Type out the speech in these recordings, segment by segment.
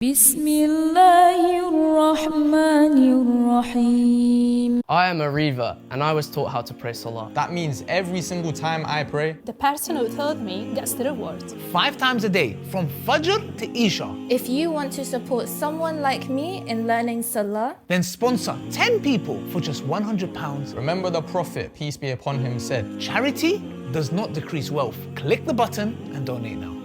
بسم الله الرحمن الرحيم. I am a reaver and I was taught how to pray Salah. That means every single time I pray, the person who told me gets the reward. 5 times a day, from Fajr to Isha. If you want to support someone like me in learning Salah, Then sponsor 10 people for just £100. remember the Prophet, peace be upon him, said, Charity does not decrease wealth. Click the button and donate now.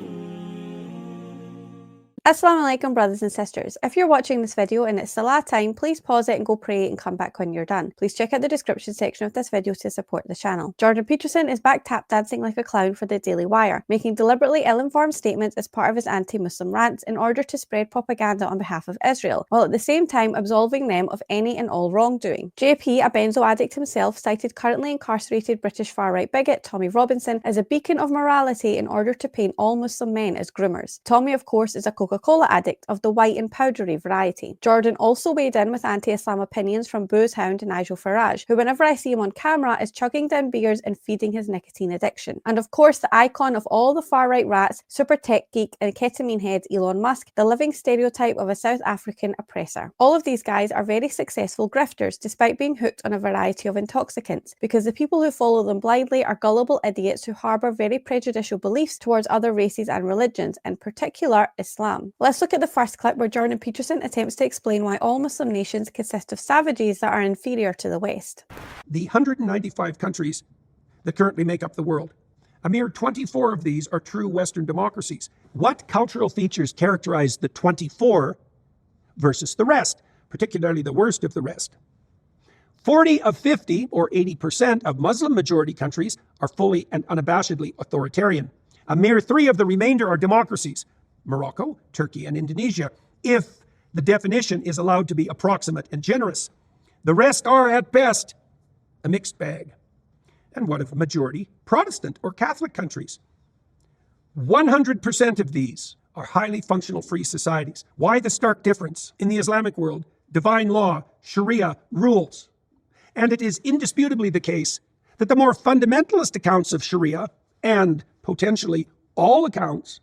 Assalamu alaikum brothers and sisters. If you're watching this video and it's Salah time, please pause it and go pray and come back when you're done. Please check out the description section of this video to support the channel. Jordan Peterson is back tap dancing like a clown for the Daily Wire, making deliberately ill-informed statements as part of his anti-Muslim rants in order to spread propaganda on behalf of Israel, while at the same time absolving them of any and all wrongdoing. JP, a benzo addict himself, cited currently incarcerated British far-right bigot Tommy Robinson as a beacon of morality in order to paint all Muslim men as groomers. Tommy, of course, is a Coca-Cola addict of the white and powdery variety. Jordan also weighed in with anti-Islam opinions from Boo's hound Nigel Farage, who whenever I see him on camera is chugging down beers and feeding his nicotine addiction. And of course the icon of all the far-right rats, super tech geek and ketamine head Elon Musk, the living stereotype of a South African oppressor. All of these guys are very successful grifters despite being hooked on a variety of intoxicants, because the people who follow them blindly are gullible idiots who harbour very prejudicial beliefs towards other races and religions, in particular Islam. Let's look at the first clip where Jordan Peterson attempts to explain why all Muslim nations consist of savages that are inferior to the West. The 195 countries that currently make up the world, a mere 24 of these are true Western democracies. What cultural features characterize the 24 versus the rest, particularly the worst of the rest? 40 of 50, or 80%, of Muslim-majority countries are fully and unabashedly authoritarian. A mere 3 of the remainder are democracies: Morocco, Turkey, and Indonesia, if the definition is allowed to be approximate and generous. The rest are, at best, a mixed bag. And what of a majority Protestant or Catholic countries? 100% of these are highly functional free societies. Why the stark difference? In the Islamic world, divine law, Sharia, rules. And it is indisputably the case that the more fundamentalist accounts of Sharia, and potentially all accounts,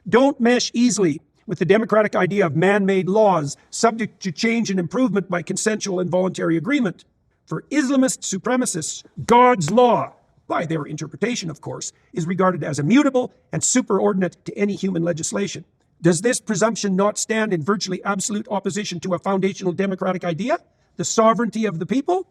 don't mesh easily with the democratic idea of man-made laws subject to change and improvement by consensual and voluntary agreement. For Islamist supremacists, God's law, by their interpretation of course, is regarded as immutable and superordinate to any human legislation. Does this presumption not stand in virtually absolute opposition to a foundational democratic idea, the sovereignty of the people?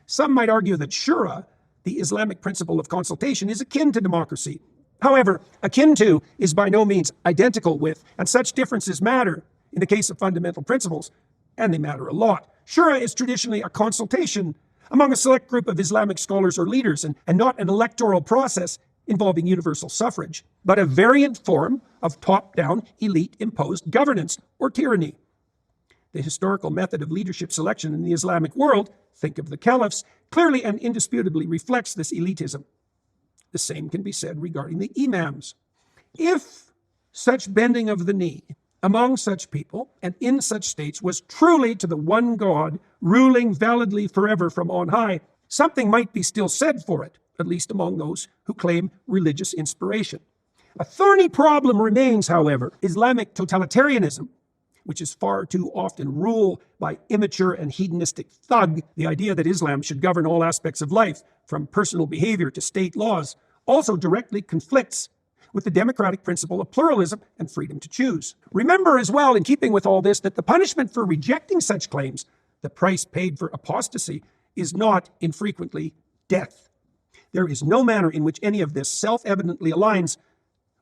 Some might argue that Shura, the Islamic principle of consultation, is akin to democracy. However, akin to is by no means identical with, and such differences matter in the case of fundamental principles, and they matter a lot. Shura is traditionally a consultation among a select group of Islamic scholars or leaders, and not an electoral process involving universal suffrage, but a variant form of top-down, elite-imposed governance or tyranny. The historical method of leadership selection in the Islamic world, think of the caliphs, clearly and indisputably reflects this elitism. The same can be said regarding the imams. If such bending of the knee among such people and in such states was truly to the one God ruling validly forever from on high, something might be still said for it, at least among those who claim religious inspiration. A thorny problem remains, however, Islamic totalitarianism, which is far too often ruled by immature and hedonistic thug. The idea that Islam should govern all aspects of life, from personal behavior to state laws, also directly conflicts with the democratic principle of pluralism and freedom to choose. Remember as well, in keeping with all this, that the punishment for rejecting such claims, the price paid for apostasy, is not infrequently death. There is no manner in which any of this self-evidently aligns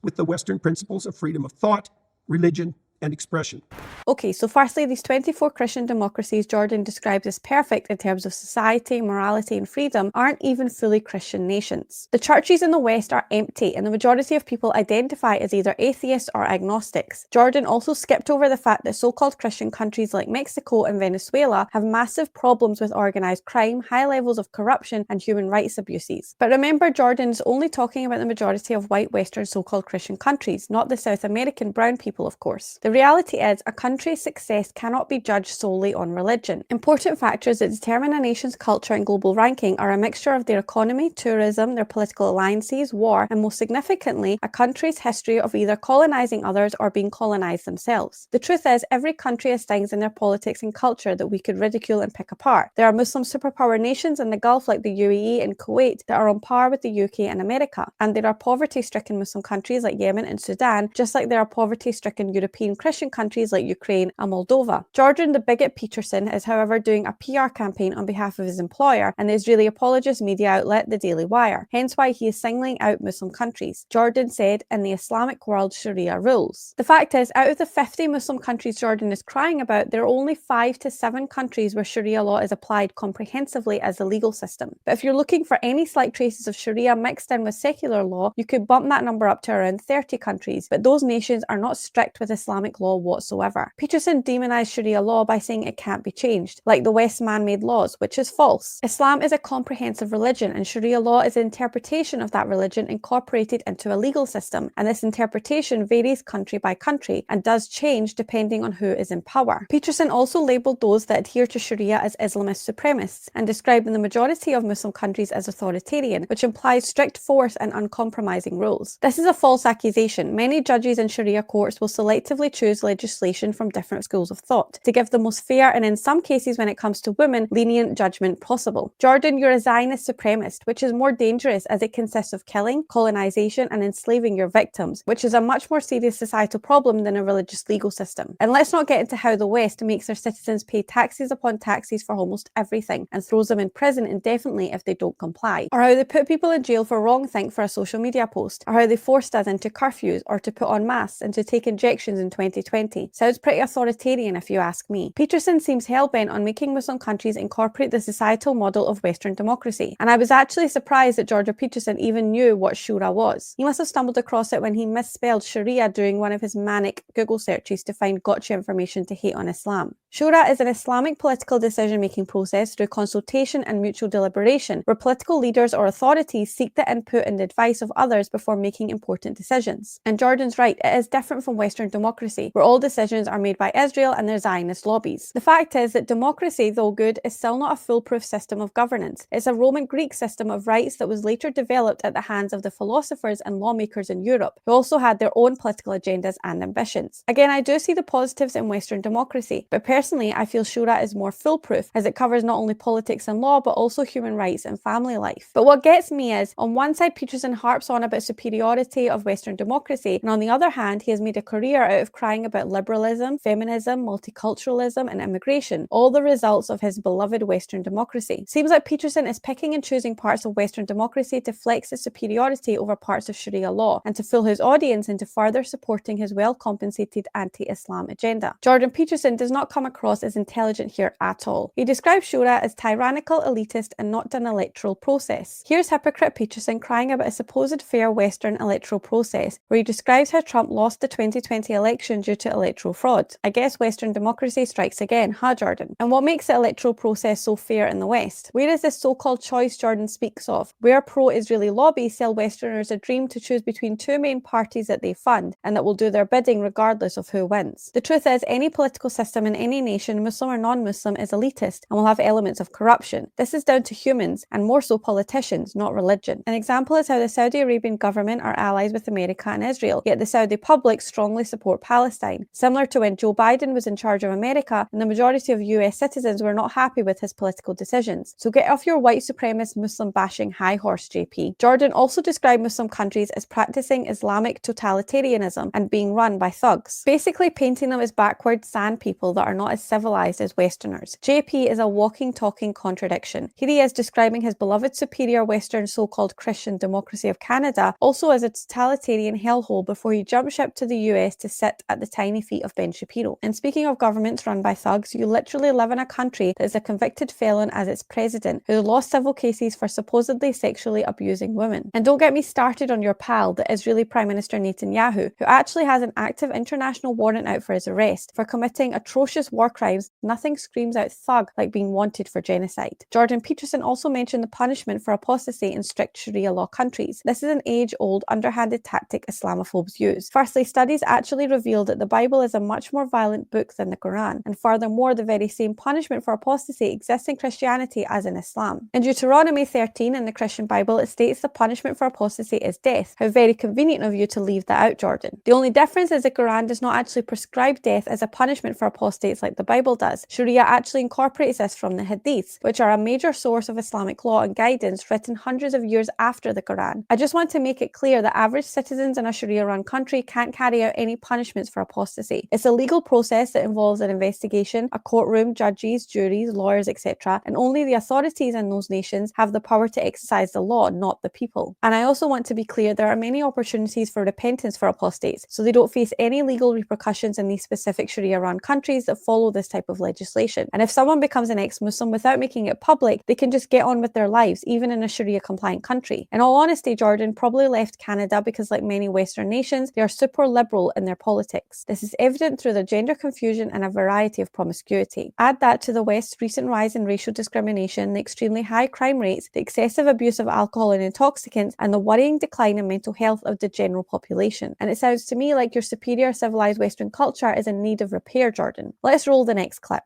with the Western principles of freedom of thought, religion, and expression. Okay, so firstly, these 24 Christian democracies Jordan describes as perfect in terms of society, morality and freedom aren't even fully Christian nations. The churches in the West are empty and the majority of people identify as either atheists or agnostics. Jordan also skipped over the fact that so-called Christian countries like Mexico and Venezuela have massive problems with organised crime, high levels of corruption and human rights abuses. But remember, Jordan is only talking about the majority of white Western so-called Christian countries, not the South American brown people, of course. The reality is, a country country's success cannot be judged solely on religion. Important factors that determine a nation's culture and global ranking are a mixture of their economy, tourism, their political alliances, war, and most significantly, a country's history of either colonising others or being colonised themselves. The truth is, every country has things in their politics and culture that we could ridicule and pick apart. There are Muslim superpower nations in the Gulf like the UAE and Kuwait that are on par with the UK and America, and there are poverty-stricken Muslim countries like Yemen and Sudan, just like there are poverty-stricken European Christian countries like Ukraine and Moldova. Jordan the bigot Peterson is however doing a PR campaign on behalf of his employer and the Israeli apologist media outlet The Daily Wire, hence why he is singling out Muslim countries. Jordan said, "In the Islamic world, Sharia rules." The fact is, out of the 50 Muslim countries Jordan is crying about, there are only 5 to 7 countries where Sharia law is applied comprehensively as a legal system. But if you're looking for any slight traces of Sharia mixed in with secular law, you could bump that number up to around 30 countries, but those nations are not strict with Islamic law whatsoever. Peterson demonized Sharia law by saying it can't be changed, like the West's man-made laws, which is false. Islam is a comprehensive religion, and Sharia law is an interpretation of that religion incorporated into a legal system, and this interpretation varies country by country and does change depending on who is in power. Peterson also labelled those that adhere to Sharia as Islamist supremacists and describing the majority of Muslim countries as authoritarian, which implies strict force and uncompromising rules. This is a false accusation. Many judges in Sharia courts will selectively choose legislation from different schools of thought to give the most fair and, in some cases when it comes to women, lenient judgment possible. Jordan, you're a Zionist supremacist, which is more dangerous as it consists of killing, colonization and enslaving your victims, which is a much more serious societal problem than a religious legal system. And let's not get into how the West makes their citizens pay taxes upon taxes for almost everything and throws them in prison indefinitely if they don't comply, or how they put people in jail for wrongthink for a social media post, or how they forced us into curfews or to put on masks and to take injections in 2020. Sounds pretty authoritarian if you ask me. Peterson seems hell-bent on making Muslim countries incorporate the societal model of Western democracy, and I was actually surprised that Jordan Peterson even knew what Shura was. He must have stumbled across it when he misspelled Sharia during one of his manic Google searches to find gotcha information to hate on Islam. Shura is an Islamic political decision-making process through consultation and mutual deliberation, where political leaders or authorities seek the input and advice of others before making important decisions. And Jordan's right, it is different from Western democracy, where all decisions are made by Israel and their Zionist lobbies. The fact is that democracy, though good, is still not a foolproof system of governance. It's a Roman Greek system of rights that was later developed at the hands of the philosophers and lawmakers in Europe, who also had their own political agendas and ambitions. Again, I do see the positives in Western democracy, but personally I feel Shura is more foolproof as it covers not only politics and law but also human rights and family life. But what gets me is, on one side Peterson harps on about superiority of Western democracy, and on the other hand he has made a career out of crying about liberalism, feminism, multiculturalism and immigration, all the results of his beloved Western democracy. Seems like Peterson is picking and choosing parts of Western democracy to flex his superiority over parts of Sharia law and to fool his audience into further supporting his well-compensated anti-Islam agenda. Jordan Peterson does not come across as intelligent here at all. He describes Shura as tyrannical, elitist and not an electoral process. Here's hypocrite Peterson crying about a supposed fair Western electoral process, where he describes how Trump lost the 2020 election due to electoral fraud. I guess Western democracy strikes again, huh Jordan? And what makes the electoral process so fair in the West? Where is this so-called choice Jordan speaks of, where pro-Israeli lobbies sell Westerners a dream to choose between two main parties that they fund and that will do their bidding regardless of who wins? The truth is, any political system in any nation, Muslim or non-Muslim, is elitist and will have elements of corruption. This is down to humans, and more so politicians, not religion. An example is how the Saudi Arabian government are allies with America and Israel, yet the Saudi public strongly support Palestine, similar to when Joe Biden was in charge of America and the majority of US citizens were not happy with his political decisions. So get off your white supremacist Muslim bashing high horse, JP. Jordan also described Muslim countries as practicing Islamic totalitarianism and being run by thugs, basically painting them as backward sand people that are not as civilized as Westerners. JP is a walking, talking contradiction. Here he is describing his beloved superior Western so-called Christian democracy of Canada also as a totalitarian hellhole before he jumped ship to the US to sit at the tiny feet of Ben Shapiro. And speaking of governments run by thugs, you literally live in a country that is a convicted felon as its president, who lost civil cases for supposedly sexually abusing women. And don't get me started on your pal, the Israeli Prime Minister Netanyahu, who actually has an active international warrant out for his arrest for committing atrocious war crimes. Nothing screams out thug like being wanted for genocide. Jordan Peterson also mentioned the punishment for apostasy in strict Sharia law countries. This is an age-old, underhanded tactic Islamophobes use. Firstly, studies actually reveal that the Bible is a much much more violent book than the Qur'an, and furthermore, the very same punishment for apostasy exists in Christianity as in Islam. In Deuteronomy 13 in the Christian Bible, it states the punishment for apostasy is death. How very convenient of you to leave that out, Jordan. The only difference is the Qur'an does not actually prescribe death as a punishment for apostates like the Bible does. Sharia actually incorporates this from the Hadiths, which are a major source of Islamic law and guidance written hundreds of years after the Qur'an. I just want to make it clear that average citizens in a Sharia-run country can't carry out any punishments for apostasy. It's a legal process that involves an investigation, a courtroom, judges, juries, lawyers, etc., and only the authorities in those nations have the power to exercise the law, not the people. And I also want to be clear, there are many opportunities for repentance for apostates, so they don't face any legal repercussions in these specific Sharia-run countries that follow this type of legislation. And if someone becomes an ex-Muslim without making it public, they can just get on with their lives, even in a Sharia-compliant country. In all honesty, Jordan probably left Canada because, like many Western nations, they are super liberal in their politics. This is evident through their gender confusion and a variety of promiscuity. Add that to the West's recent rise in racial discrimination, the extremely high crime rates, the excessive abuse of alcohol and intoxicants, and the worrying decline in mental health of the general population. And it sounds to me like your superior civilized Western culture is in need of repair, Jordan. Let's roll the next clip.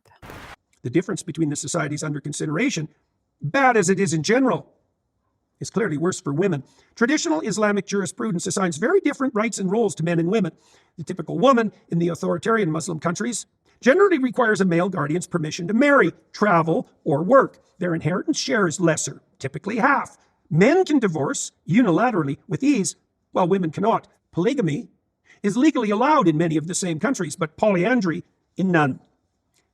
The difference between the societies under consideration, bad as it is in general, is clearly worse for women. Traditional Islamic jurisprudence assigns very different rights and roles to men and women. The typical woman in the authoritarian Muslim countries generally requires a male guardian's permission to marry, travel, or work. Their inheritance share is lesser, typically half. Men can divorce unilaterally with ease, while women cannot. Polygamy is legally allowed in many of the same countries, but polyandry in none.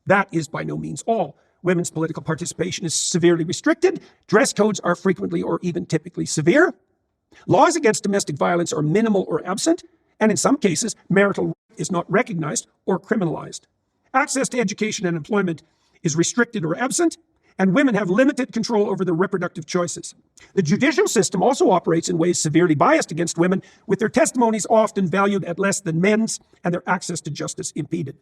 That is by no means all. Women's political participation is severely restricted. Dress codes are frequently or even typically severe. Laws against domestic violence are minimal or absent, and in some cases, marital rape is not recognized or criminalized. Access to education and employment is restricted or absent, and women have limited control over their reproductive choices. The judicial system also operates in ways severely biased against women, with their testimonies often valued at less than men's and their access to justice impeded.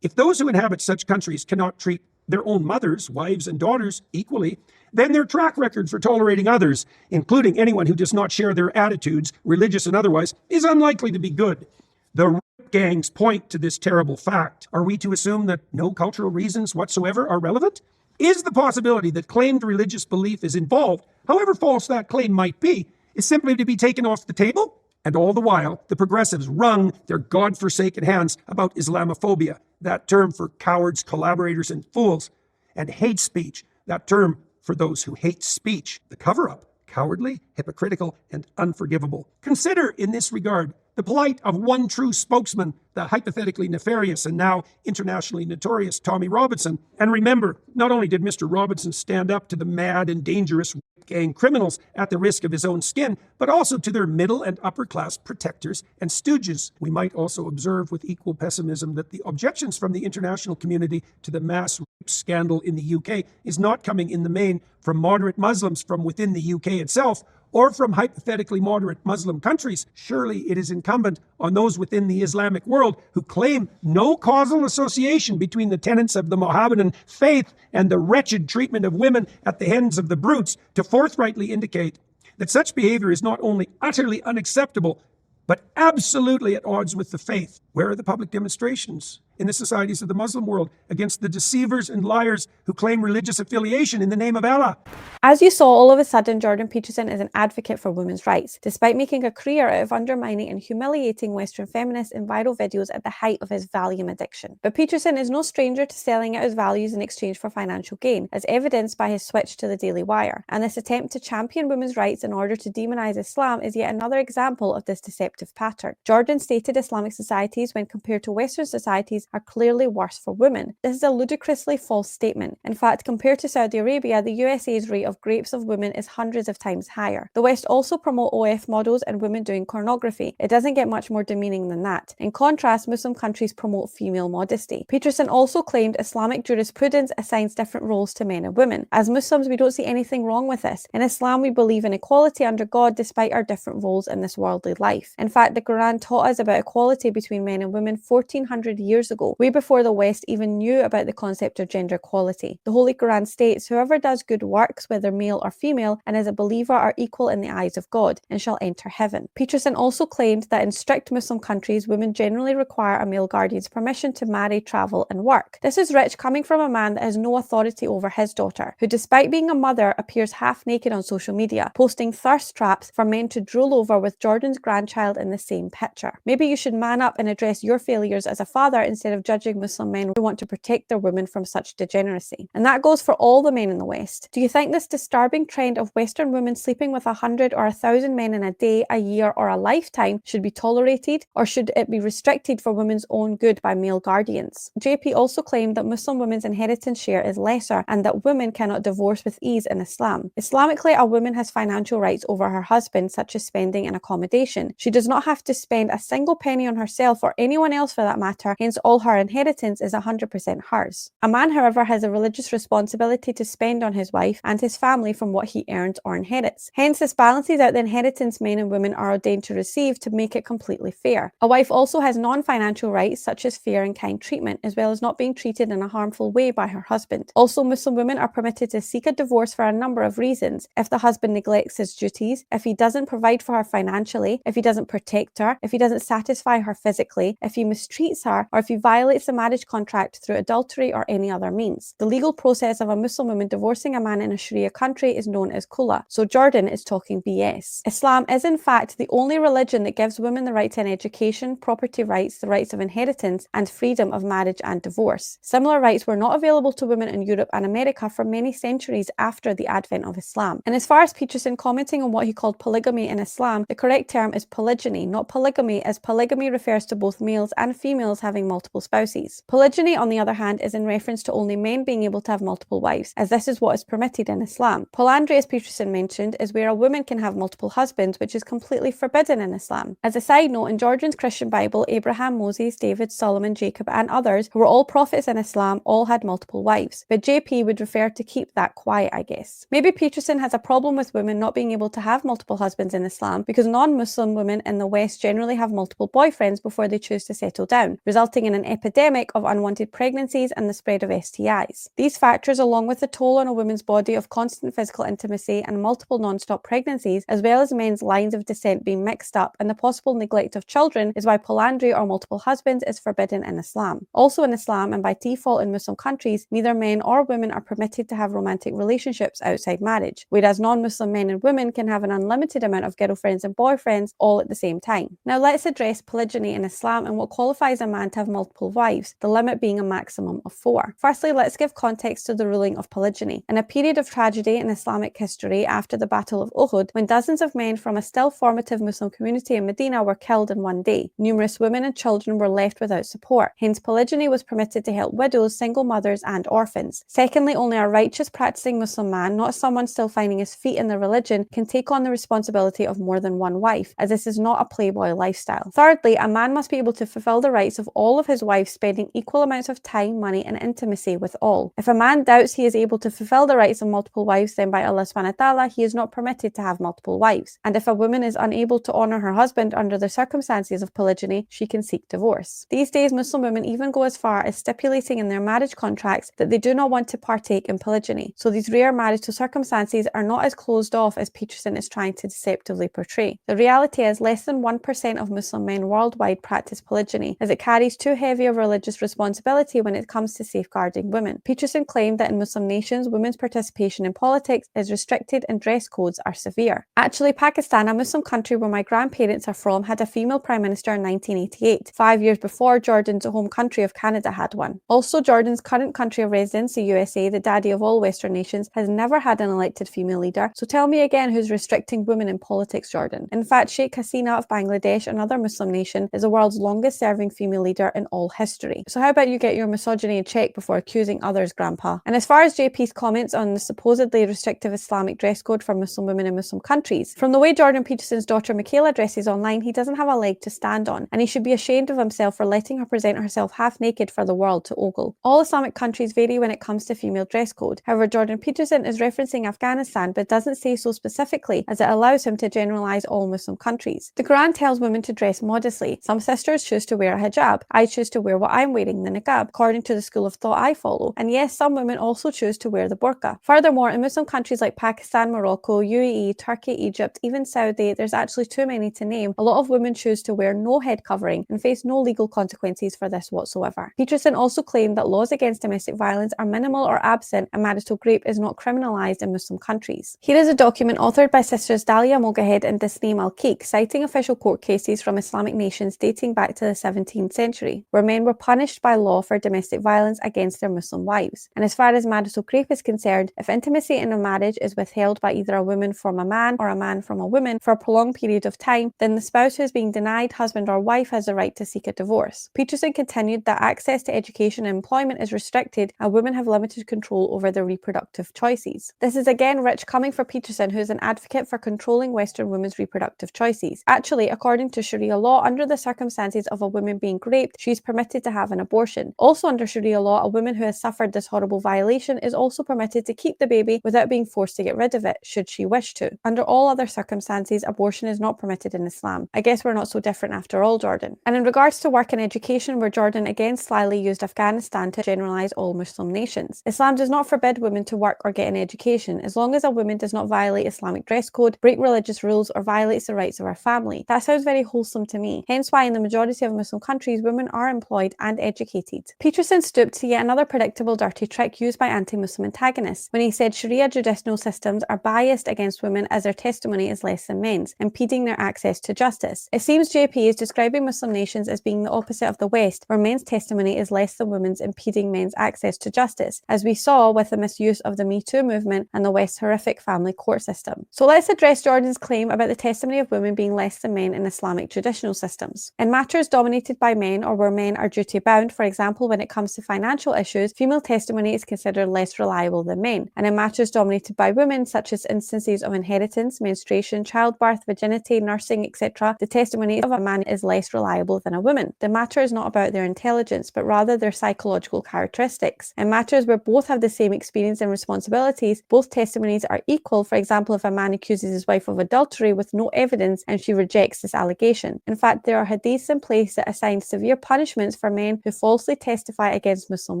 If those who inhabit such countries cannot treat their own mothers, wives, and daughters equally, then their track record for tolerating others, including anyone who does not share their attitudes, religious and otherwise, is unlikely to be good. The rape gangs point to this terrible fact. Are we to assume that no cultural reasons whatsoever are relevant? Is the possibility that claimed religious belief is involved, however false that claim might be, is simply to be taken off the table? And all the while, the progressives wrung their God-forsaken hands about Islamophobia, that term for cowards, collaborators, and fools, and hate speech, that term for those who hate speech. The cover-up, cowardly, hypocritical, and unforgivable. Consider, in this regard, the plight of one true spokesman, the hypothetically nefarious and now internationally notorious Tommy Robinson. And remember, not only did Mr. Robinson stand up to the mad and dangerous gang criminals at the risk of his own skin, but also to their middle and upper class protectors and stooges. We might also observe with equal pessimism that the objections from the international community to the mass rape scandal in the UK is not coming in the main from moderate Muslims from within the UK itself, or from hypothetically moderate Muslim countries. Surely it is incumbent on those within the Islamic world who claim no causal association between the tenets of the Mohammedan faith and the wretched treatment of women at the hands of the brutes to forthrightly indicate that such behavior is not only utterly unacceptable, but absolutely at odds with the faith. Where are the public demonstrations in the societies of the Muslim world against the deceivers and liars who claim religious affiliation in the name of Allah? As you saw, all of a sudden, Jordan Peterson is an advocate for women's rights, despite making a career out of undermining and humiliating Western feminists in viral videos at the height of his Valium addiction. But Peterson is no stranger to selling out his values in exchange for financial gain, as evidenced by his switch to the Daily Wire. And this attempt to champion women's rights in order to demonize Islam is yet another example of this deceptive pattern. Jordan stated Islamic societies, when compared to Western societies, are clearly worse for women. This is a ludicrously false statement. In fact, compared to Saudi Arabia, the USA's rate of rapes of women is hundreds of times higher. The West also promote OF models and women doing pornography. It doesn't get much more demeaning than that. In contrast, Muslim countries promote female modesty. Peterson also claimed Islamic jurisprudence assigns different roles to men and women. As Muslims, we don't see anything wrong with this. In Islam, we believe in equality under God despite our different roles in this worldly life. In fact, the Quran taught us about equality between men and women 1400 years ago, way before the West even knew about the concept of gender equality. The Holy Quran states, "Whoever does good works, whether male or female, and is a believer are equal in the eyes of God, and shall enter heaven." Peterson also claimed that in strict Muslim countries, women generally require a male guardian's permission to marry, travel, and work. This is rich coming from a man that has no authority over his daughter, who despite being a mother appears half naked on social media, posting thirst traps for men to drool over with Jordan's grandchild in the same picture. Maybe you should man up and address your failures as a father instead of judging Muslim men who want to protect their women from such degeneracy. And that goes for all the men in the West. Do you think this disturbing trend of Western women sleeping with 100 or 1,000 men in a day, a year, or a lifetime should be tolerated, or should it be restricted for women's own good by male guardians? JP also claimed that Muslim women's inheritance share is lesser and that women cannot divorce with ease in Islam. Islamically, a woman has financial rights over her husband, such as spending and accommodation. She does not have to spend a single penny on herself or anyone else for that matter, hence all her inheritance is 100% hers. A man, however, has a religious responsibility to spend on his wife and his family from what he earns or inherits. Hence, this balances out the inheritance men and women are ordained to receive to make it completely fair. A wife also has non-financial rights such as fair and kind treatment, as well as not being treated in a harmful way by her husband. Also, Muslim women are permitted to seek a divorce for a number of reasons. If the husband neglects his duties, if he doesn't provide for her financially, if he doesn't protect her, if he doesn't satisfy her physically, if he mistreats her, or if he violates the marriage contract through adultery or any other means. The legal process of a Muslim woman divorcing a man in a Sharia country is known as khula. So Jordan is talking BS. Islam is in fact the only religion that gives women the right to an education, property rights, the rights of inheritance, and freedom of marriage and divorce. Similar rights were not available to women in Europe and America for many centuries after the advent of Islam. And as far as Peterson commenting on what he called polygamy in Islam, the correct term is polygyny, not polygamy, as polygamy refers to both males and females having multiple spouses. Polygyny, on the other hand, is in reference to only men being able to have multiple wives, as this is what is permitted in Islam. Polyandry, as Peterson mentioned, is where a woman can have multiple husbands, which is completely forbidden in Islam. As a side note, in Jordan's Christian Bible, Abraham, Moses, David, Solomon, Jacob, and others, who were all prophets in Islam, all had multiple wives. But JP would prefer to keep that quiet, I guess. Maybe Peterson has a problem with women not being able to have multiple husbands in Islam because non-Muslim women in the West generally have multiple boyfriends before they choose to settle down, resulting in an epidemic of unwanted pregnancies and the spread of STIs. These factors, along with the toll on a woman's body of constant physical intimacy and multiple non-stop pregnancies, as well as men's lines of descent being mixed up and the possible neglect of children, is why polyandry or multiple husbands is forbidden in Islam. Also in Islam, and by default in Muslim countries, neither men or women are permitted to have romantic relationships outside marriage, whereas non-Muslim men and women can have an unlimited amount of girlfriends and boyfriends all at the same time. Now let's address polygyny in Islam and what qualifies a man to have multiple wives, the limit being a maximum of 4. Firstly, let's give context to the ruling of polygyny. In a period of tragedy in Islamic history after the Battle of Uhud, when dozens of men from a still formative Muslim community in Medina were killed in one day, numerous women and children were left without support. Hence, polygyny was permitted to help widows, single mothers, and orphans. Secondly, only a righteous practicing Muslim man, not someone still finding his feet in the religion, can take on the responsibility of more than one wife, as this is not a playboy lifestyle. Thirdly, a man must be able to fulfill the rights of all of his wives, spending equal amounts of time, money, and intimacy with all. If a man doubts he is able to fulfill the rights of multiple wives, then by Allah subhanahu wa ta'ala, he is not permitted to have multiple wives. And if a woman is unable to honour her husband under the circumstances of polygyny, she can seek divorce. These days, Muslim women even go as far as stipulating in their marriage contracts that they do not want to partake in polygyny. So these rare marital circumstances are not as closed off as Peterson is trying to deceptively portray. The reality is less than 1% of Muslim men worldwide practice polygyny, as it carries too heavy a religious responsibility when it comes to safeguarding women. Peterson claimed that in Muslim nations, women's participation in politics is restricted and dress codes are severe. Actually, Pakistan, a Muslim country where my grandparents are from, had a female prime minister in 1988, 5 years before Jordan's home country of Canada had one. Also, Jordan's current country of residence, the USA, the daddy of all Western nations, has never had an elected female leader. So tell me again who's restricting women in politics, Jordan. In fact, Sheikh Hasina of Bangladesh, another Muslim nation, is the world's longest serving female leader in all history. So how about you get your misogyny in check before accusing others, Grandpa? And as far as JP's comments on the supposedly restrictive Islamic dress code for Muslim women in Muslim countries, from the way Jordan Peterson's daughter Michaela dresses online, he doesn't have a leg to stand on, and he should be ashamed of himself for letting her present herself half naked for the world to ogle. All Islamic countries vary when it comes to female dress code. However, Jordan Peterson is referencing Afghanistan but doesn't say so specifically, as it allows him to generalize all Muslim countries. The Quran tells women to dress modestly. Some sisters sisters choose to wear a hijab. I choose to wear what I'm wearing, the niqab, according to the school of thought I follow. And yes, some women also choose to wear the burqa. Furthermore, in Muslim countries like Pakistan, Morocco, UAE, Turkey, Egypt, even Saudi, there's actually too many to name, a lot of women choose to wear no head covering and face no legal consequences for this whatsoever. Peterson also claimed that laws against domestic violence are minimal or absent and marital rape is not criminalised in Muslim countries. Here is a document authored by Sisters Dalia Mogahed and Tasneem Al-Keek, citing official court cases from Islamic nations dating back to the 17th century, where men were punished by law for domestic violence against their Muslim wives. And as far as marital rape is concerned, if intimacy in a marriage is withheld by either a woman from a man or a man from a woman for a prolonged period of time, then the spouse who is being denied, husband or wife, has the right to seek a divorce. Peterson continued that access to education and employment is restricted and women have limited control over their reproductive choices. This is again rich coming from Peterson, who is an advocate for controlling Western women's reproductive choices. Actually, according to Sharia law, under the circumstances of a woman being raped, she is permitted to have an abortion. Also under Sharia law, a woman who has suffered this horrible violation is also permitted to keep the baby without being forced to get rid of it, should she wish to. Under all other circumstances, abortion is not permitted in Islam. I guess we're not so different after all, Jordan. And in regards to work and education, where Jordan again slyly used Afghanistan to generalise all Muslim nations. Islam does not forbid women to work or get an education, as long as a woman does not violate Islamic dress code, break religious rules, or violates the rights of her family. That sounds very wholesome to me. Hence why in the majority of Muslim countries, women are employed and educated. Peterson stooped to yet another predictable dirty trick used by anti-Muslim antagonists, when he said Sharia judicial systems are biased against women as their testimony is less than men's, impeding their access to justice. It seems JP is describing Muslim nations as being the opposite of the West, where men's testimony is less than women's, impeding men's access to justice, as we saw with the misuse of the Me Too movement and the West's horrific family court system. So let's address Jordan's claim about the testimony of women being less than men in Islamic traditional systems. In matters dominated by men or where men are duty bound, for example when it comes to financial issues, female testimony is considered less reliable than men. And in matters dominated by women, such as instances of inheritance, menstruation, childbirth, virginity, nursing, etc., the testimony of a man is less reliable than a woman. The matter is not about their intelligence, but rather their psychological characteristics. In matters where both have the same experience and responsibilities, both testimonies are equal. For example, if a man accuses his wife of adultery with no evidence and she rejects this allegation. In fact, there are hadiths in place that assign severe punishments for men who falsely testify against Muslim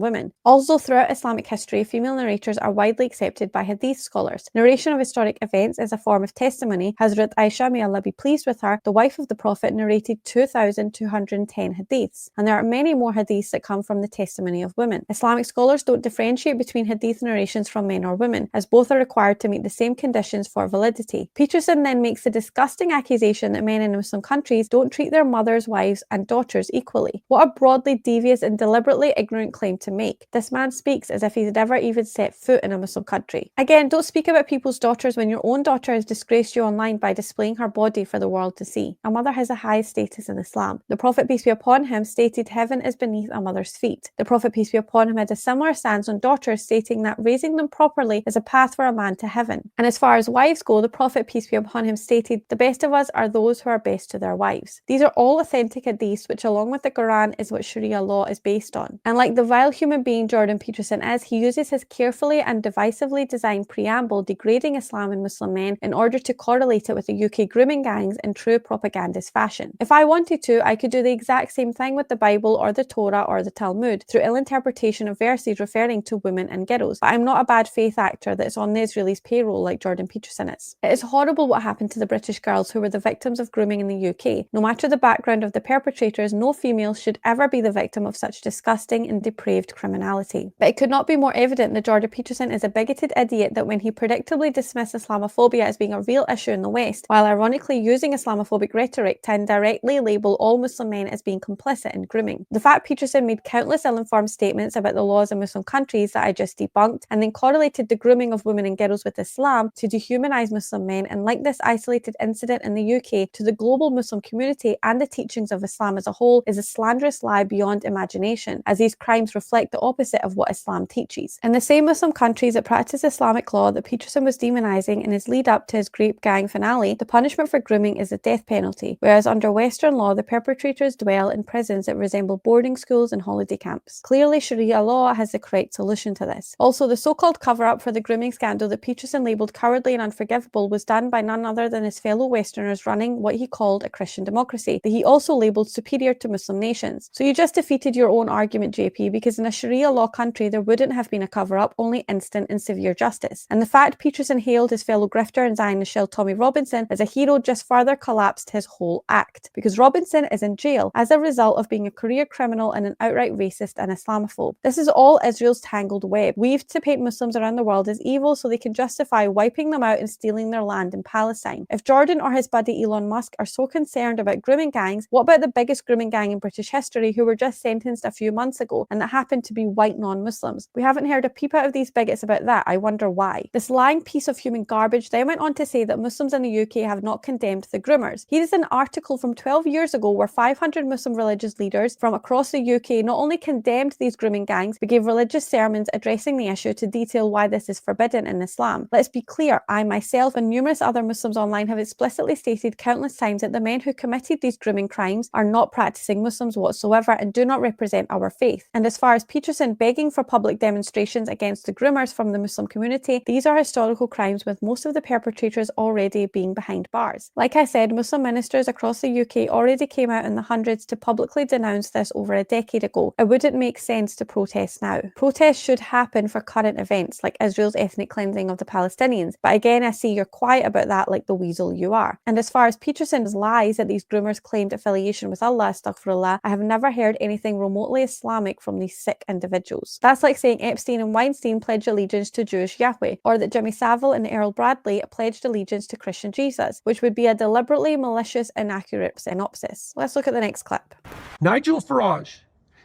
women. Also, throughout Islamic history, female narrators are widely accepted by hadith scholars. Narration of historic events is a form of testimony. Hazrat Aisha, may Allah be pleased with her, the wife of the Prophet, narrated 2,210 hadiths, and there are many more hadiths that come from the testimony of women. Islamic scholars don't differentiate between hadith narrations from men or women, as both are required to meet the same conditions for validity. Peterson then makes the disgusting accusation that men in Muslim countries don't treat their mothers, wives, and daughters equally. What a broadly devious and deliberately ignorant claim to make. This man speaks as if he's never even set foot in a Muslim country. Again, don't speak about people's daughters when your own daughter has disgraced you online by displaying her body for the world to see. A mother has a high status in Islam. The Prophet, peace be upon him, stated heaven is beneath a mother's feet. The Prophet, peace be upon him, had a similar stance on daughters, stating that raising them properly is a path for a man to heaven. And as far as wives go, the Prophet, peace be upon him, stated, the best of us are those who are best to their wives. These are all authentic hadiths, which along with the Qur'an is what Sharia law is based on. And like the vile human being Jordan Peterson is, he uses his carefully and divisively designed preamble degrading Islam and Muslim men in order to correlate it with the UK grooming gangs in true propagandist fashion. If I wanted to, I could do the exact same thing with the Bible or the Torah or the Talmud through ill interpretation of verses referring to women and girls, but I'm not a bad faith actor that's on the Israelis' payroll like Jordan Peterson is. It is horrible what happened to the British girls who were the victims of grooming in the UK. No matter the background of the perpetrators, no female should ever be the victim of such disgusting and depraved criminality. But it could not be more evident that Jordan Peterson is a bigoted idiot that when he predictably dismissed Islamophobia as being a real issue in the West, while ironically using Islamophobic rhetoric to indirectly label all Muslim men as being complicit in grooming. The fact Peterson made countless ill-informed statements about the laws in Muslim countries that I just debunked, and then correlated the grooming of women and girls with Islam to dehumanize Muslim men, and like this isolated incident in the UK to the global Muslim community and the teachings of Islam as a whole, is a slanderous lie beyond imagination, as these crimes reflect the opposite of what Islam teaches. In the same Muslim countries that practice Islamic law that Peterson was demonizing in his lead up to his grape gang finale, the punishment for grooming is the death penalty, whereas under Western law the perpetrators dwell in prisons that resemble boarding schools and holiday camps. Clearly Sharia law has the correct solution to this. Also, the so-called cover-up for the grooming scandal that Peterson labelled cowardly and unforgivable was done by none other than his fellow Westerners running what he called a Christian democracy, that he also also labelled superior to Muslim nations. So you just defeated your own argument, JP, because in a Sharia law country there wouldn't have been a cover-up, only instant and severe justice. And the fact Peterson hailed his fellow grifter and Zionist shill Tommy Robinson as a hero just further collapsed his whole act, because Robinson is in jail as a result of being a career criminal and an outright racist and Islamophobe. This is all Israel's tangled web, weaved to paint Muslims around the world as evil so they can justify wiping them out and stealing their land in Palestine. If Jordan or his buddy Elon Musk are so concerned about grooming gangs, what about the biggest grooming gang in British history who were just sentenced a few months ago and that happened to be white non-Muslims? We haven't heard a peep out of these bigots about that. I wonder why. This lying piece of human garbage then went on to say that Muslims in the UK have not condemned the groomers. Here is an article from 12 years ago where 500 Muslim religious leaders from across the UK not only condemned these grooming gangs but gave religious sermons addressing the issue to detail why this is forbidden in Islam. Let's be clear, I myself and numerous other Muslims online have explicitly stated countless times that the men who committed these grooming crimes are not practicing Muslims whatsoever and do not represent our faith. And as far as Peterson begging for public demonstrations against the groomers from the Muslim community, these are historical crimes with most of the perpetrators already being behind bars. Like I said, Muslim ministers across the UK already came out in the hundreds to publicly denounce this over a decade ago. It wouldn't make sense to protest now. Protests should happen for current events like Israel's ethnic cleansing of the Palestinians, but again I see you're quiet about that like the weasel you are. And as far as Peterson's lies that these groomers claimed affiliation with Allah, astaghfirullah, I have never heard anything remotely Islamic from these sick individuals. That's like saying Epstein and Weinstein pledged allegiance to Jewish Yahweh, or that Jimmy Savile and Earl Bradley pledged allegiance to Christian Jesus, which would be a deliberately malicious, inaccurate synopsis. Let's look at the next clip. Nigel Farage,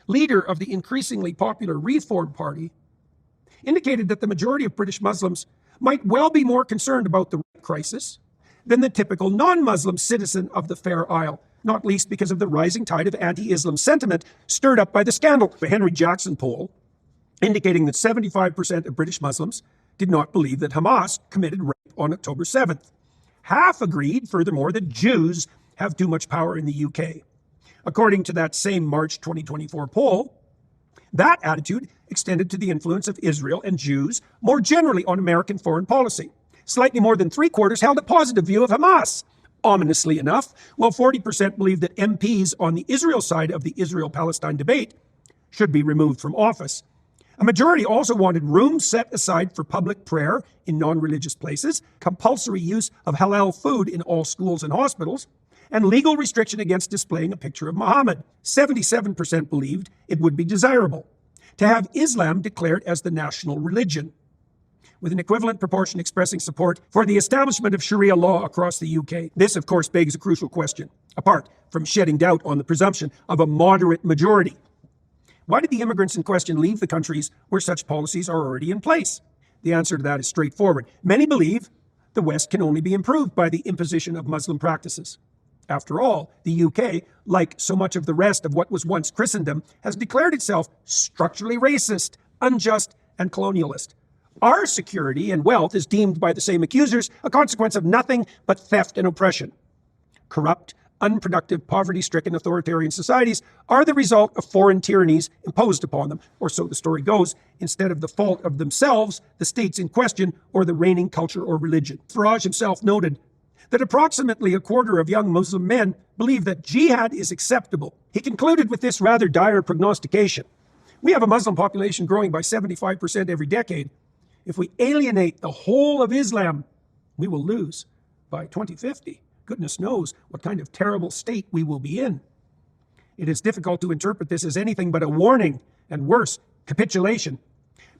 leader of the increasingly popular Reform Party, indicated that the majority of British Muslims might well be more concerned about the rape crisis than the typical non-Muslim citizen of the Fair Isle, not least because of the rising tide of anti-Islam sentiment stirred up by the scandal. The Henry Jackson poll indicating that 75% of British Muslims did not believe that Hamas committed rape on October 7th. Half agreed, furthermore, that Jews have too much power in the UK. According to that same March 2024 poll, that attitude extended to the influence of Israel and Jews more generally on American foreign policy. Slightly more than three-quarters held a positive view of Hamas. Ominously enough, while 40% believed that MPs on the Israel side of the Israel-Palestine debate should be removed from office. A majority also wanted rooms set aside for public prayer in non-religious places, compulsory use of halal food in all schools and hospitals, and legal restriction against displaying a picture of Mohammed. 77% believed it would be desirable to have Islam declared as the national religion, with an equivalent proportion expressing support for the establishment of Sharia law across the UK. This, of course, begs a crucial question, apart from shedding doubt on the presumption of a moderate majority. Why did the immigrants in question leave the countries where such policies are already in place? The answer to that is straightforward. Many believe the West can only be improved by the imposition of Muslim practices. After all, the UK, like so much of the rest of what was once Christendom, has declared itself structurally racist, unjust, and colonialist. Our security and wealth is deemed by the same accusers a consequence of nothing but theft and oppression. Corrupt, unproductive, poverty-stricken authoritarian societies are the result of foreign tyrannies imposed upon them, or so the story goes, instead of the fault of themselves, the states in question, or the reigning culture or religion. Farage himself noted that approximately a quarter of young Muslim men believe that jihad is acceptable. He concluded with this rather dire prognostication. We have a Muslim population growing by 75% every decade. If we alienate the whole of Islam, we will lose by 2050. Goodness knows what kind of terrible state we will be in. It is difficult to interpret this as anything but a warning, and worse, capitulation.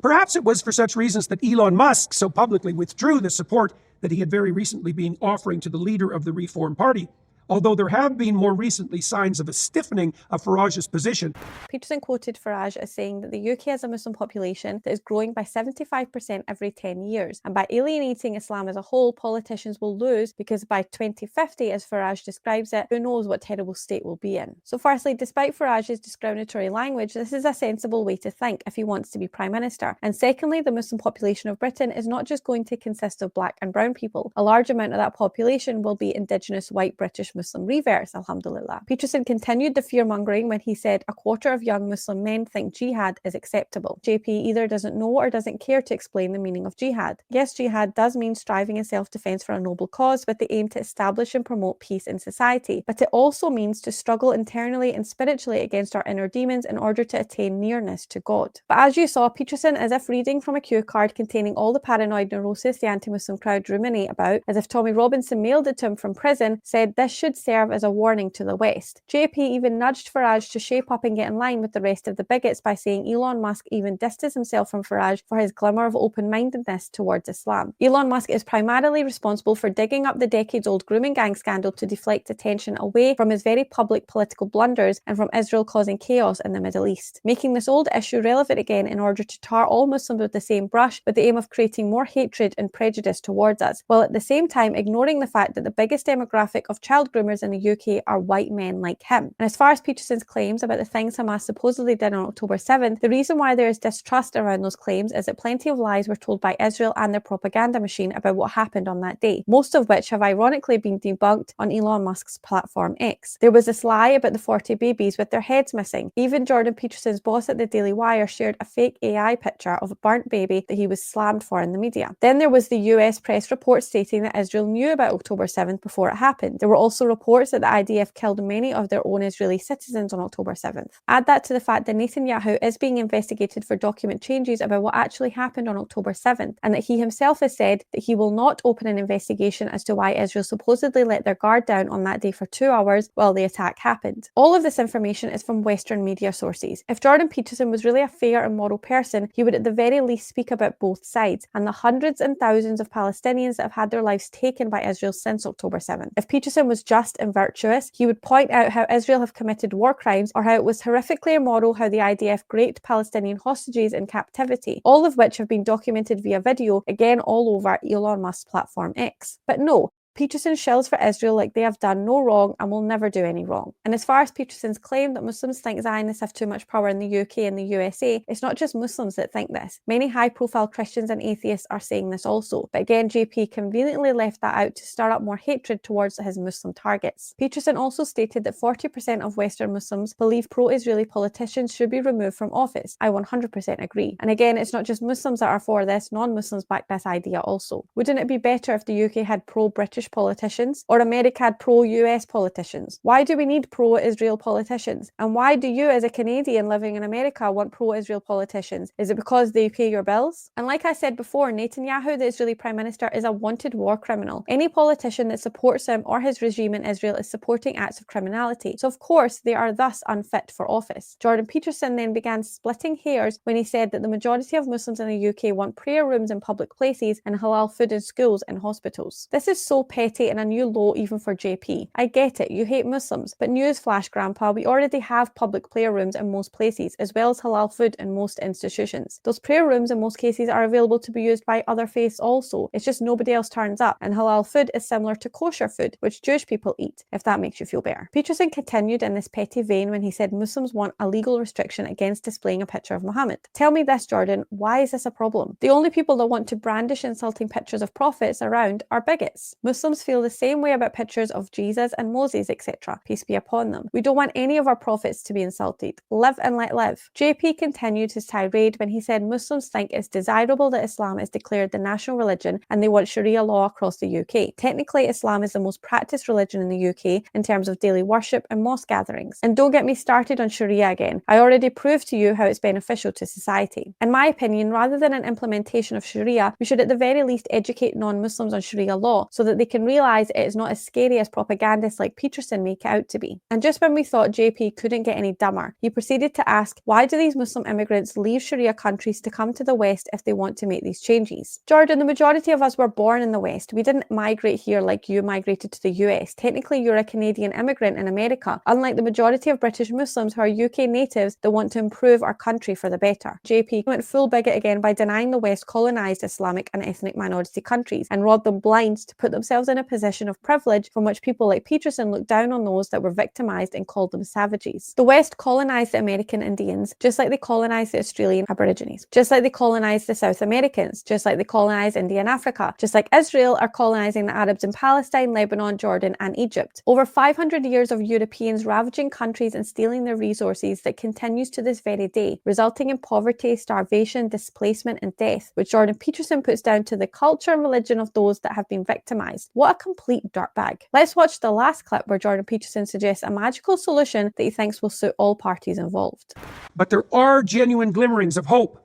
Perhaps it was for such reasons that Elon Musk so publicly withdrew the support that he had very recently been offering to the leader of the Reform Party, although there have been more recently signs of a stiffening of Farage's position. Peterson quoted Farage as saying that the UK has a Muslim population that is growing by 75% every 10 years, and by alienating Islam as a whole, politicians will lose because by 2050, as Farage describes it, who knows what terrible state we'll be in. So firstly, despite Farage's discriminatory language, this is a sensible way to think if he wants to be Prime Minister. And secondly, the Muslim population of Britain is not just going to consist of black and brown people. A large amount of that population will be indigenous white British British Muslim reverts, alhamdulillah. Peterson continued the fear-mongering when he said a quarter of young Muslim men think jihad is acceptable. JP either doesn't know or doesn't care to explain the meaning of jihad. Yes, jihad does mean striving in self-defense for a noble cause with the aim to establish and promote peace in society, but it also means to struggle internally and spiritually against our inner demons in order to attain nearness to God. But as you saw, Peterson, as if reading from a cue card containing all the paranoid neurosis the anti-Muslim crowd ruminate about, as if Tommy Robinson mailed it to him from prison, said this should serve as a warning to the West. JP even nudged Farage to shape up and get in line with the rest of the bigots by saying Elon Musk even distances himself from Farage for his glimmer of open-mindedness towards Islam. Elon Musk is primarily responsible for digging up the decades-old grooming gang scandal to deflect attention away from his very public political blunders and from Israel causing chaos in the Middle East, making this old issue relevant again in order to tar all Muslims with the same brush with the aim of creating more hatred and prejudice towards us, while at the same time ignoring the fact that the biggest demographic of child groomers in the UK are white men like him. And as far as Peterson's claims about the things Hamas supposedly did on October 7th, the reason why there is distrust around those claims is that plenty of lies were told by Israel and their propaganda machine about what happened on that day, most of which have ironically been debunked on Elon Musk's platform X. There was this lie about the 40 babies with their heads missing. Even Jordan Peterson's boss at the Daily Wire shared a fake AI picture of a burnt baby that he was slammed for in the media. Then there was the US press report stating that Israel knew about October 7th before it happened. There were also reports that the IDF killed many of their own Israeli citizens on October 7th. Add that to the fact that Netanyahu is being investigated for document changes about what actually happened on October 7th, and that he himself has said that he will not open an investigation as to why Israel supposedly let their guard down on that day for 2 hours while the attack happened. All of this information is from Western media sources. If Jordan Peterson was really a fair and moral person, he would at the very least speak about both sides and the hundreds and thousands of Palestinians that have had their lives taken by Israel since October 7th. If Peterson was just and virtuous, he would point out how Israel have committed war crimes, or how it was horrifically immoral how the IDF raped Palestinian hostages in captivity, all of which have been documented via video, again all over Elon Musk's platform X. But no, Peterson shills for Israel like they have done no wrong and will never do any wrong. And as far as Peterson's claim that Muslims think Zionists have too much power in the UK and the USA, it's not just Muslims that think this. Many high-profile Christians and atheists are saying this also. But again, JP conveniently left that out to stir up more hatred towards his Muslim targets. Peterson also stated that 40% of Western Muslims believe pro-Israeli politicians should be removed from office. I 100% agree. And again, it's not just Muslims that are for this, non-Muslims back this idea also. Wouldn't it be better if the UK had pro-British politicians, or America had pro-US politicians? Why do we need pro-Israel politicians? And why do you, as a Canadian living in America, want pro-Israel politicians? Is it because they pay your bills? And like I said before, Netanyahu, the Israeli Prime Minister, is a wanted war criminal. Any politician that supports him or his regime in Israel is supporting acts of criminality. So of course, they are thus unfit for office. Jordan Peterson then began splitting hairs when he said that the majority of Muslims in the UK want prayer rooms in public places and halal food in schools and hospitals. This is so petty and a new low even for JP. I get it, you hate Muslims, but newsflash grandpa, we already have public prayer rooms in most places, as well as halal food in most institutions. Those prayer rooms in most cases are available to be used by other faiths also. It's just nobody else turns up, and halal food is similar to kosher food, which Jewish people eat, if that makes you feel better. Peterson continued in this petty vein when he said Muslims want a legal restriction against displaying a picture of Mohammed. Tell me this, Jordan, why is this a problem? The only people that want to brandish insulting pictures of prophets around are bigots. Muslims feel the same way about pictures of Jesus and Moses, etc. Peace be upon them. We don't want any of our prophets to be insulted. Live and let live. JP continued his tirade when he said Muslims think it's desirable that Islam is declared the national religion and they want Sharia law across the UK. Technically, Islam is the most practiced religion in the UK in terms of daily worship and mosque gatherings. And don't get me started on Sharia again. I already proved to you how it's beneficial to society. In my opinion, rather than an implementation of Sharia, we should at the very least educate non-Muslims on Sharia law so that they can realise it is not as scary as propagandists like Peterson make it out to be. And just when we thought JP couldn't get any dumber, he proceeded to ask, why do these Muslim immigrants leave Sharia countries to come to the West if they want to make these changes? Jordan, the majority of us were born in the West. We didn't migrate here like you migrated to the US. Technically, you're a Canadian immigrant in America, unlike the majority of British Muslims who are UK natives that want to improve our country for the better. JP went full bigot again by denying the West colonised Islamic and ethnic minority countries and robbed them blind to put themselves themselves in a position of privilege from which people like Peterson looked down on those that were victimized and called them savages. The West colonized the American Indians just like they colonized the Australian Aborigines, just like they colonized the South Americans, just like they colonized India and Africa, just like Israel are colonizing the Arabs in Palestine, Lebanon, Jordan and Egypt. Over 500 years of Europeans ravaging countries and stealing their resources that continues to this very day, resulting in poverty, starvation, displacement and death, which Jordan Peterson puts down to the culture and religion of those that have been victimized. What a complete dirtbag. Let's watch the last clip where Jordan Peterson suggests a magical solution that he thinks will suit all parties involved. But there are genuine glimmerings of hope,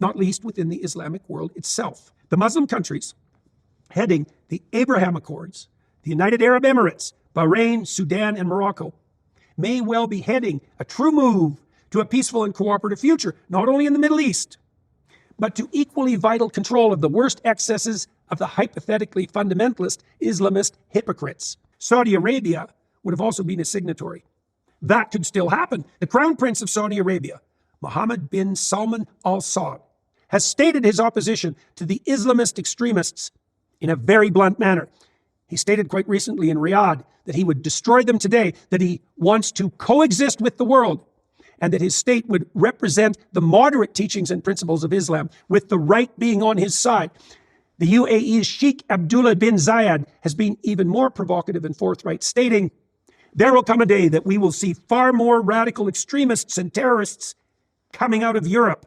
not least within the Islamic world itself. The Muslim countries heading the Abraham Accords, the United Arab Emirates, Bahrain, Sudan, and Morocco may well be heading a true move to a peaceful and cooperative future, not only in the Middle East, but to equally vital control of the worst excesses of the hypothetically fundamentalist Islamist hypocrites. Saudi Arabia would have also been a signatory. That could still happen. The Crown Prince of Saudi Arabia, Mohammed bin Salman Al Saud, has stated his opposition to the Islamist extremists in a very blunt manner. He stated quite recently in Riyadh that he would destroy them today, that he wants to coexist with the world, and that his state would represent the moderate teachings and principles of Islam, with the right being on his side. The UAE's Sheikh Abdullah bin Zayed has been even more provocative and forthright, stating, "There will come a day that we will see far more radical extremists and terrorists coming out of Europe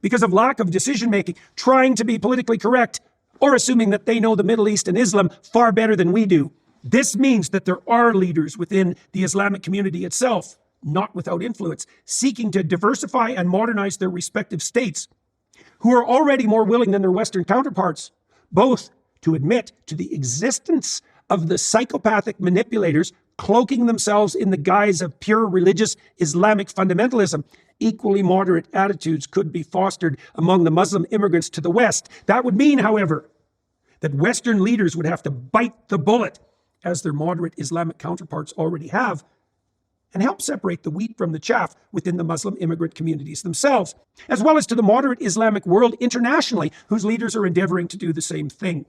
because of lack of decision-making, trying to be politically correct, or assuming that they know the Middle East and Islam far better than we do." This means that there are leaders within the Islamic community itself, not without influence, seeking to diversify and modernize their respective states, who are already more willing than their Western counterparts, both to admit to the existence of the psychopathic manipulators cloaking themselves in the guise of pure religious Islamic fundamentalism. Equally moderate attitudes could be fostered among the Muslim immigrants to the West. That would mean, however, that Western leaders would have to bite the bullet, as their moderate Islamic counterparts already have, and help separate the wheat from the chaff within the Muslim immigrant communities themselves, as well as to the moderate Islamic world internationally, whose leaders are endeavoring to do the same thing.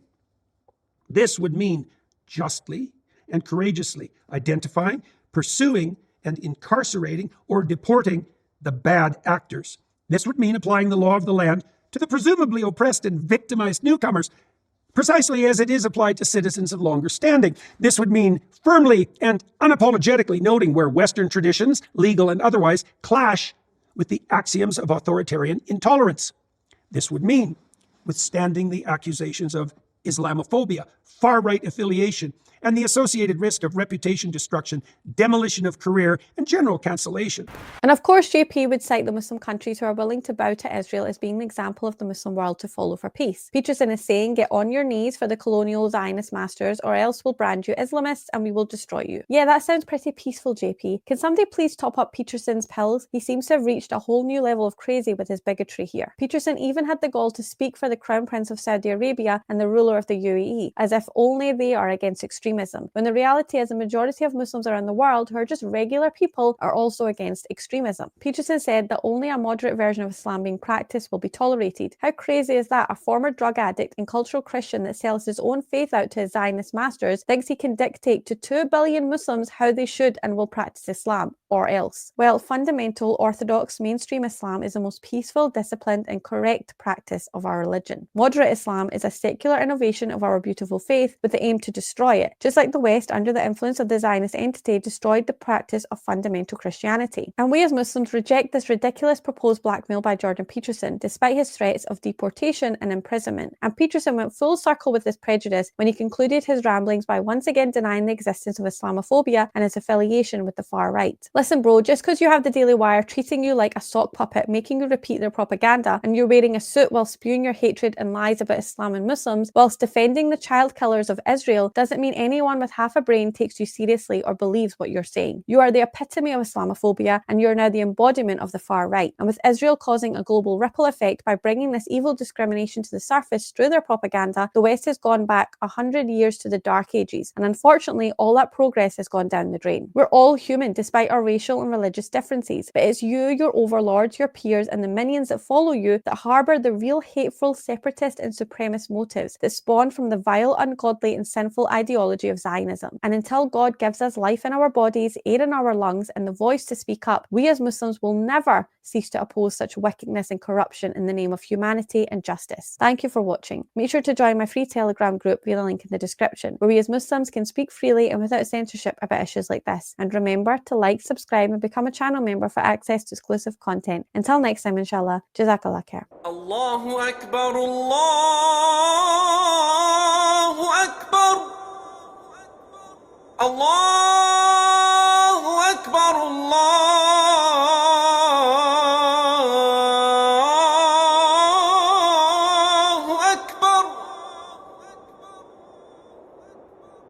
This would mean justly and courageously identifying, pursuing, and incarcerating or deporting the bad actors. This would mean applying the law of the land to the presumably oppressed and victimized newcomers, precisely as it is applied to citizens of longer standing. This would mean firmly and unapologetically noting where Western traditions, legal and otherwise, clash with the axioms of authoritarian intolerance. This would mean withstanding the accusations of Islamophobia, far-right affiliation, and the associated risk of reputation destruction, demolition of career, and general cancellation. And of course, JP would cite the Muslim countries who are willing to bow to Israel as being the example of the Muslim world to follow for peace. Peterson is saying, get on your knees for the colonial Zionist masters, or else we'll brand you Islamists and we will destroy you. Yeah, that sounds pretty peaceful, JP. Can somebody please top up Peterson's pills? He seems to have reached a whole new level of crazy with his bigotry here. Peterson even had the gall to speak for the Crown Prince of Saudi Arabia and the ruler of the UAE, as if only they are against extremism, when the reality is a majority of Muslims around the world who are just regular people are also against extremism. Peterson said that only a moderate version of Islam being practiced will be tolerated. How crazy is that? A former drug addict and cultural Christian that sells his own faith out to his Zionist masters thinks he can dictate to 2 billion Muslims how they should and will practice Islam, or else. Well, fundamental, orthodox, mainstream Islam is the most peaceful, disciplined and correct practice of our religion. Moderate Islam is a secular innovation of our beautiful faith with the aim to destroy it, just like the West, under the influence of the Zionist entity, destroyed the practice of fundamental Christianity. And we as Muslims reject this ridiculous proposed blackmail by Jordan Peterson, despite his threats of deportation and imprisonment. And Peterson went full circle with this prejudice when he concluded his ramblings by once again denying the existence of Islamophobia and its affiliation with the far right. Listen bro, just because you have the Daily Wire treating you like a sock puppet, making you repeat their propaganda, and you're wearing a suit while spewing your hatred and lies about Islam and Muslims, whilst defending the child killers of Israel, doesn't mean anyone with half a brain takes you seriously or believes what you're saying. You are the epitome of Islamophobia, and you're now the embodiment of the far right. And with Israel causing a global ripple effect by bringing this evil discrimination to the surface through their propaganda, the West has gone back 100 years to the Dark Ages, and unfortunately all that progress has gone down the drain. We're all human despite our racial and religious differences, but it's you, your overlords, your peers, and the minions that follow you that harbour the real hateful, separatist, and supremacist motives that spawn from the vile, ungodly, and sinful ideology of Zionism. And until God gives us life in our bodies, air in our lungs, and the voice to speak up, we as Muslims will never cease to oppose such wickedness and corruption in the name of humanity and justice. Thank you for watching. Make sure to join my free Telegram group via the link in the description, where we as Muslims can speak freely and without censorship about issues like this. And remember to like, subscribe, and become a channel member for access to exclusive content. Until next time, inshallah, Jazakallah khair. Allahu Akbar, Allahu Akbar, Allah.